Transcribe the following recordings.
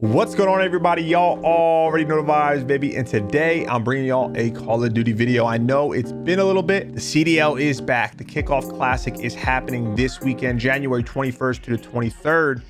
What's going on, everybody? Y'all already know the vibes, baby, and today I'm bringing y'all a Call of Duty video. I know it's been a little bit. The CDL is back. The Kickoff Classic is happening this weekend, January 21st to the 23rd,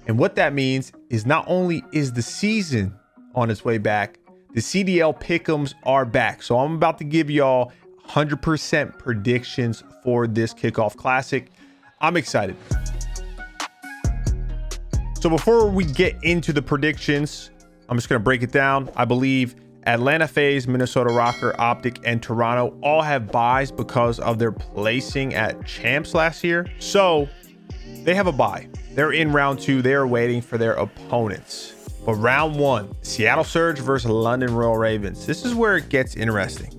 and what that means is not only is the season on its way back, the CDL pick'ems are back. So I'm about to give y'all 100% predictions for this Kickoff Classic. I'm excited. So before we get into the predictions, I'm just going to break it down. I believe Atlanta FaZe, Minnesota Rokkr, Optic, and Toronto all have buys because of their placing at champs last year. So they have a buy. They're in round two. They're waiting for their opponents. But round one, Seattle Surge versus London Royal Ravens. This is where it gets interesting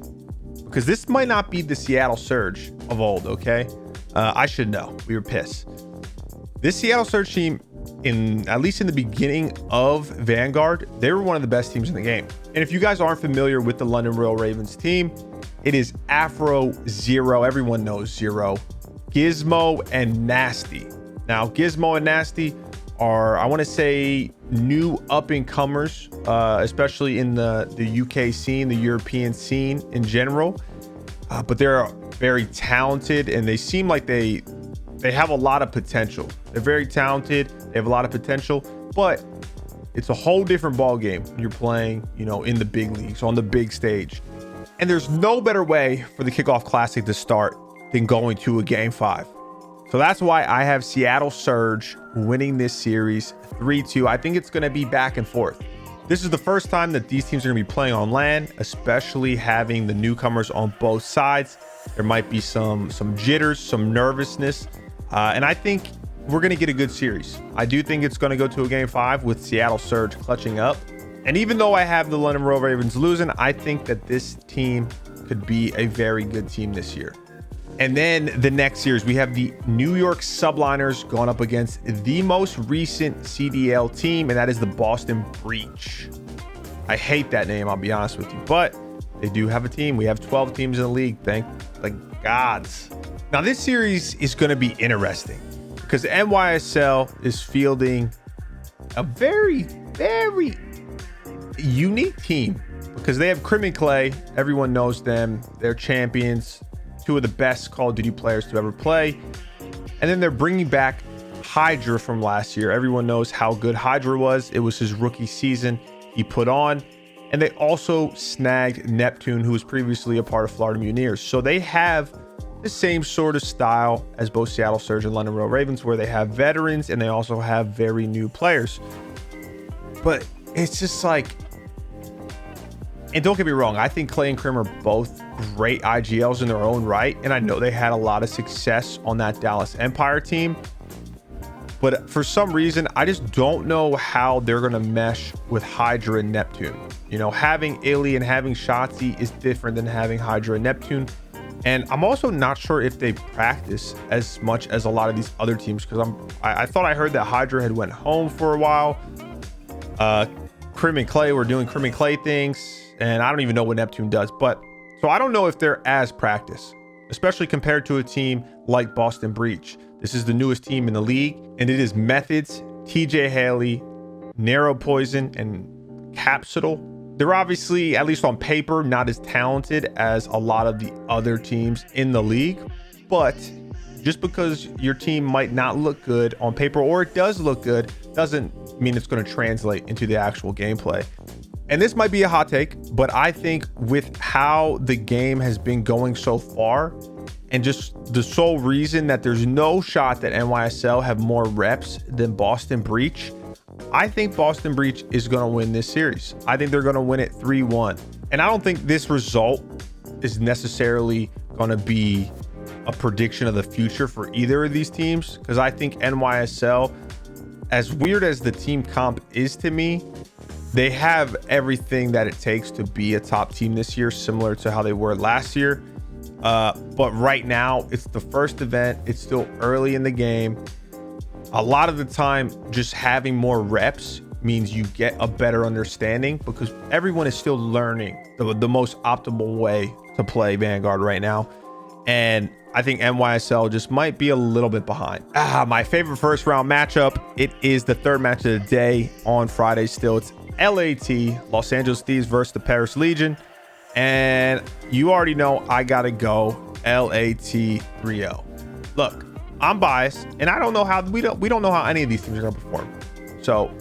because this might not be the Seattle Surge of old, okay? I should know. We were pissed. This Seattle Surge team, at least in the beginning of Vanguard, they were one of the best teams in the game. And if you guys aren't familiar with the London Royal Ravens team, it is Afro, Zero, everyone knows Zero, Gizmo, and Nasty. Now, Gizmo and Nasty are, I want to say, new up-and-comers, especially in the UK scene, the European scene in general. But they're very talented, and they seem like they have a lot of potential. They're very talented. They have a lot of potential, but it's a whole different ball game when you're playing, in the big leagues, on the big stage. And there's no better way for the Kickoff Classic to start than going to a game 5. So that's why I have Seattle Surge winning this series 3-2. I think it's going to be back and forth. This is the first time that these teams are going to be playing on LAN, especially having the newcomers on both sides. There might be some jitters, some nervousness. And I think we're going to get a good series. I do think it's going to go to a game 5 with Seattle Surge clutching up. And even though I have the London Royal Ravens losing, I think that this team could be a very good team this year. And then the next series, we have the New York Subliners going up against the most recent CDL team, and that is the Boston Breach. I hate that name, I'll be honest with you, but they do have a team. We have 12 teams in the league, thank the gods. Now, this series is going to be interesting because NYSL is fielding a very, very unique team because they have Crim and Clay. Everyone knows them. They're champions, two of the best Call of Duty players to ever play. And then they're bringing back Hydra from last year. Everyone knows how good Hydra was. It was his rookie season he put on. And they also snagged Neptune, who was previously a part of Florida Mutineers. So they have the same sort of style as both Seattle Surge and London Royal Ravens, where they have veterans and they also have very new players. But it's just like, and don't get me wrong, I think Clay and Crim are both great IGLs in their own right, and I know they had a lot of success on that Dallas Empire team, but for some reason I just don't know how they're going to mesh with Hydra and Neptune. Having Illy and having Shotzi is different than having Hydra and Neptune. And I'm also not sure if they practice as much as a lot of these other teams, because I thought I heard that Hydra had went home for a while. Crim and Clay were doing Crim and Clay things, and I don't even know what Neptune does. But so I don't know if they're as practice, especially compared to a team like Boston Breach. This is the newest team in the league, and it is Methods, TJ Haley, Narrow Poison, and Capsule. They're obviously, at least on paper, not as talented as a lot of the other teams in the league. But just because your team might not look good on paper, or it does look good, doesn't mean it's going to translate into the actual gameplay. And this might be a hot take, but I think with how the game has been going so far, and just the sole reason that there's no shot that NYSL have more reps than Boston Breach, I think Boston Breach is going to win this series. I think they're going to win it 3-1. And I don't think this result is necessarily going to be a prediction of the future for either of these teams, because I think NYSL, as weird as the team comp is to me, they have everything that it takes to be a top team this year, similar to how they were last year. But right now, it's the first event. It's still early in the game. A lot of the time, just having more reps means you get a better understanding, because everyone is still learning the most optimal way to play Vanguard right now. And I think NYSL just might be a little bit behind. My favorite first round matchup. It is the third match of the day on Friday still. It's LAT, Los Angeles Thieves versus the Paris Legion. And you already know I got to go LAT 3-0. Look, I'm biased and I don't know how we don't know how any of these teams are going to perform. So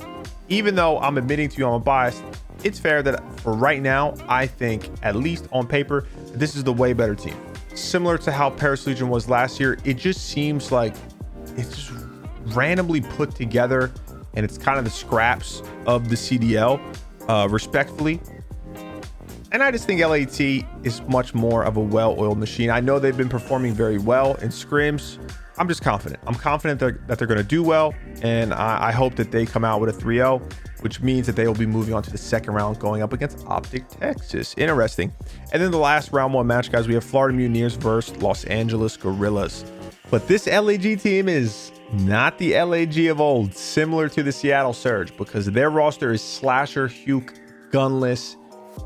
even though I'm admitting to you I'm biased, it's fair that for right now, I think at least on paper, this is the way better team. Similar to how Paris Legion was last year, it just seems like it's just randomly put together and it's kind of the scraps of the CDL, respectfully. And I just think LAT is much more of a well-oiled machine. I know they've been performing very well in scrims. I'm just confident. I'm confident that they're going to do well. And I hope that they come out with a 3-0, which means that they will be moving on to the second round going up against Optic Texas. Interesting. And then the last round one match, guys, we have Florida Mutineers versus Los Angeles Gorillas. But this LAG team is not the LAG of old, similar to the Seattle Surge, because their roster is Slasher, Huke, Gunless,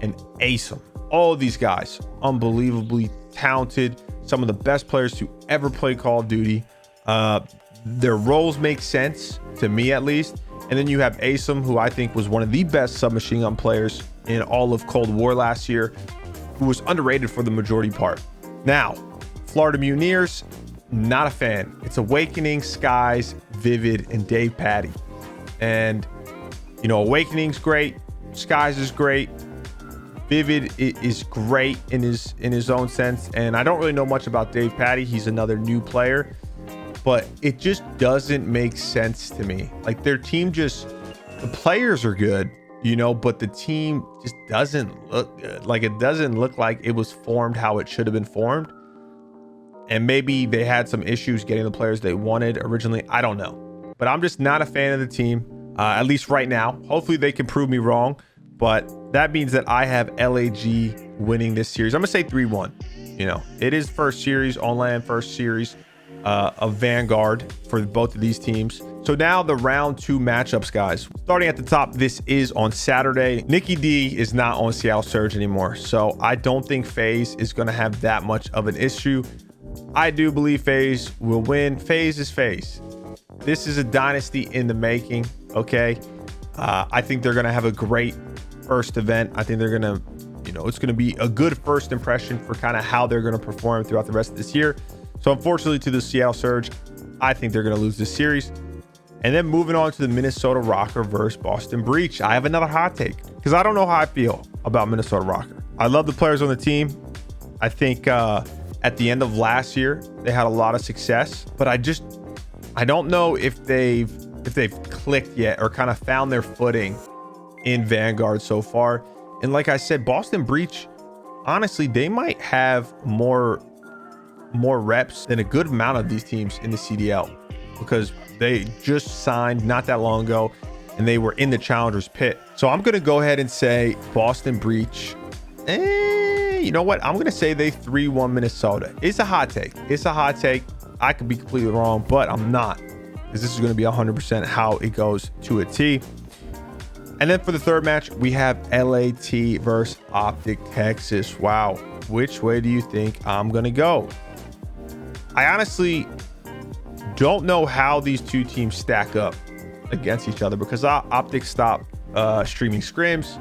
and Asim. All of these guys, unbelievably talented, some of the best players to ever play Call of Duty. Their roles make sense, to me at least. And then you have Asim, who I think was one of the best submachine gun players in all of Cold War last year, who was underrated for the majority part. Now, Florida Mutineers, not a fan. It's Awakening, Skies, Vivid, and Dave Patty. And, you know, Awakening's great. Skies is great. Vivid is great in his own sense. And I don't really know much about Dave Patty. He's another new player. But it just doesn't make sense to me. Like their team just, the players are good, you know, but the team just doesn't look good. Like it doesn't look like it was formed how it should have been formed. And maybe they had some issues getting the players they wanted originally. I don't know. But I'm just not a fan of the team, at least right now. Hopefully they can prove me wrong. But that means that I have LAG winning this series. I'm going to say 3-1. You know, it is first series on land, first series of Vanguard for both of these teams. So now the round 2 matchups, guys. Starting at the top, this is on Saturday. Nikki D is not on Seattle Surge anymore. So I don't think FaZe is going to have that much of an issue. I do believe FaZe will win. FaZe is FaZe. This is a dynasty in the making, okay? I think they're going to have a great first event. I think they're going to, you know, it's going to be a good first impression for kind of how they're going to perform throughout the rest of this year. So unfortunately to the Seattle Surge, I think they're going to lose this series. And then moving on to the Minnesota Rocker versus Boston Breach. I have another hot take because I don't know how I feel about Minnesota Rocker. I love the players on the team. I think at the end of last year, they had a lot of success, but I don't know if they've clicked yet or kind of found their footing in Vanguard so far. And like I said, Boston Breach, honestly, they might have more reps than a good amount of these teams in the CDL because they just signed not that long ago and they were in the Challengers pit. So I'm going to go ahead and say Boston Breach. You know what? I'm going to say they 3-1 Minnesota. It's a hot take. It's a hot take. I could be completely wrong, but I'm not, because this is going to be 100% how it goes to a T. And then for the third match, we have LAT versus Optic Texas. Wow. Which way do you think I'm going to go? I honestly don't know how these two teams stack up against each other because Optic stopped streaming scrims.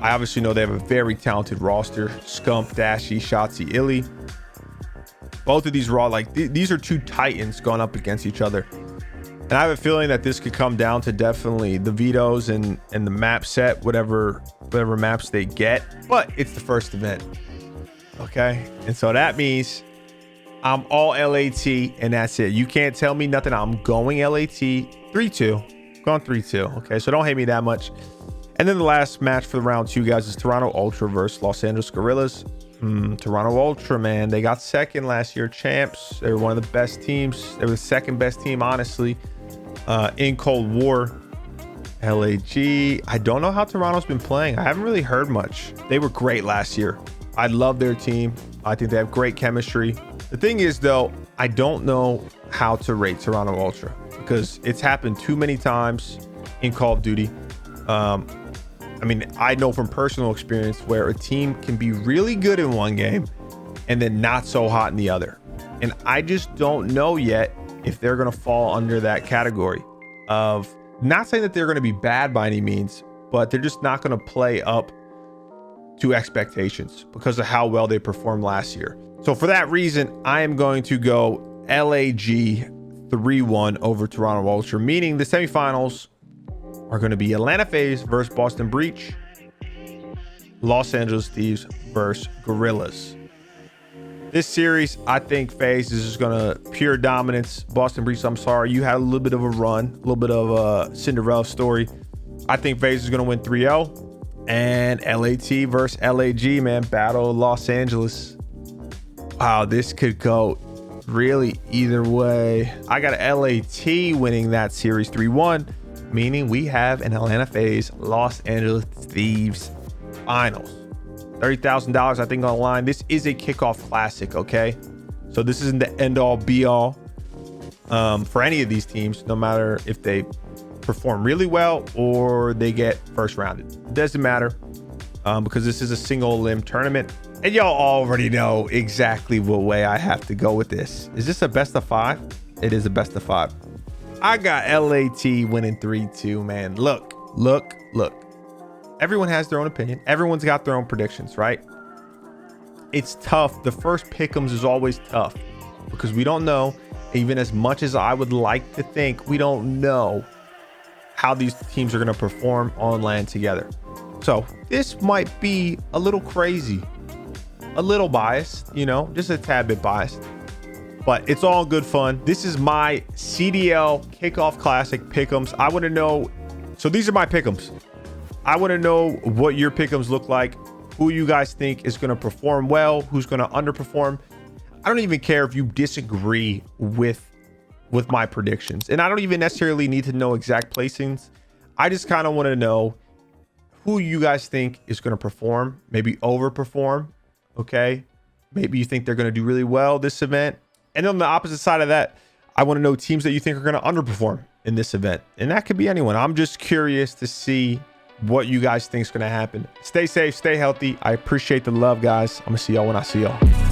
I obviously know they have a very talented roster. Scump, Dashy, Shotzi, Illy. Both of these these are two titans going up against each other. And I have a feeling that this could come down to definitely the vetoes and the map set, whatever maps they get. But it's the first event. Okay. And so that means I'm all LAT and that's it. You can't tell me nothing. I'm going LAT 3-2. Going 3-2. Okay. So don't hate me that much. And then the last match for the round 2, guys, is Toronto Ultra versus Los Angeles Gorillas. Toronto Ultra, man, they got second last year, champs. They were one of the best teams. They were the second best team, honestly, in Cold War. LAG, I don't know how Toronto's been playing. I haven't really heard much. They were great last year. I love their team. I think they have great chemistry. The thing is, though, I don't know how to rate Toronto Ultra because it's happened too many times in Call of Duty. I mean, I know from personal experience where a team can be really good in one game and then not so hot in the other. And I just don't know yet if they're going to fall under that category of, not saying that they're going to be bad by any means, but they're just not going to play up to expectations because of how well they performed last year. So for that reason, I am going to go LAG 3-1 over Toronto Vulture, meaning the semifinals are going to be Atlanta FaZe versus Boston Breach, Los Angeles Thieves versus Gorillas. This series, I think FaZe is just going to pure dominance. Boston Breach, I'm sorry, you had a little bit of a run, a little bit of a Cinderella story. I think FaZe is going to win 3-0. And LAT versus LAG, man, Battle of Los Angeles. Wow, this could go really either way. I got LAT winning that series 3-1, meaning we have an Atlanta FaZe Los Angeles Thieves finals. $30,000, I think, on the line. This is a kickoff classic, okay? So this isn't the end all be all for any of these teams, no matter if they perform really well or they get first rounded. It doesn't matter because this is a single limb tournament. And y'all already know exactly what way I have to go with this. Is this a best of 5? It is a best of 5. I got LAT winning 3-2, man. Look. Everyone has their own opinion. Everyone's got their own predictions, right? It's tough. The first pick'ems is always tough because we don't know, even as much as I would like to think, we don't know how these teams are going to perform on land together. So this might be a little crazy, a little biased, you know, just a tad bit biased, but it's all good fun. This is my CDL kickoff classic pick'ems. I want to know. So these are my pick'ems. I want to know what your pick'ems look like, who you guys think is going to perform well, who's going to underperform. I don't even care if you disagree with my predictions, and I don't even necessarily need to know exact placings. I just kind of want to know who you guys think is going to perform, maybe overperform. Okay, maybe you think they're going to do really well this event, and on the opposite side of that, I want to know teams that you think are going to underperform in this event, and that could be anyone. I'm just curious to see what you guys think is going to happen. Stay safe, stay healthy. I appreciate the love, guys. I'm gonna see y'all when I see y'all.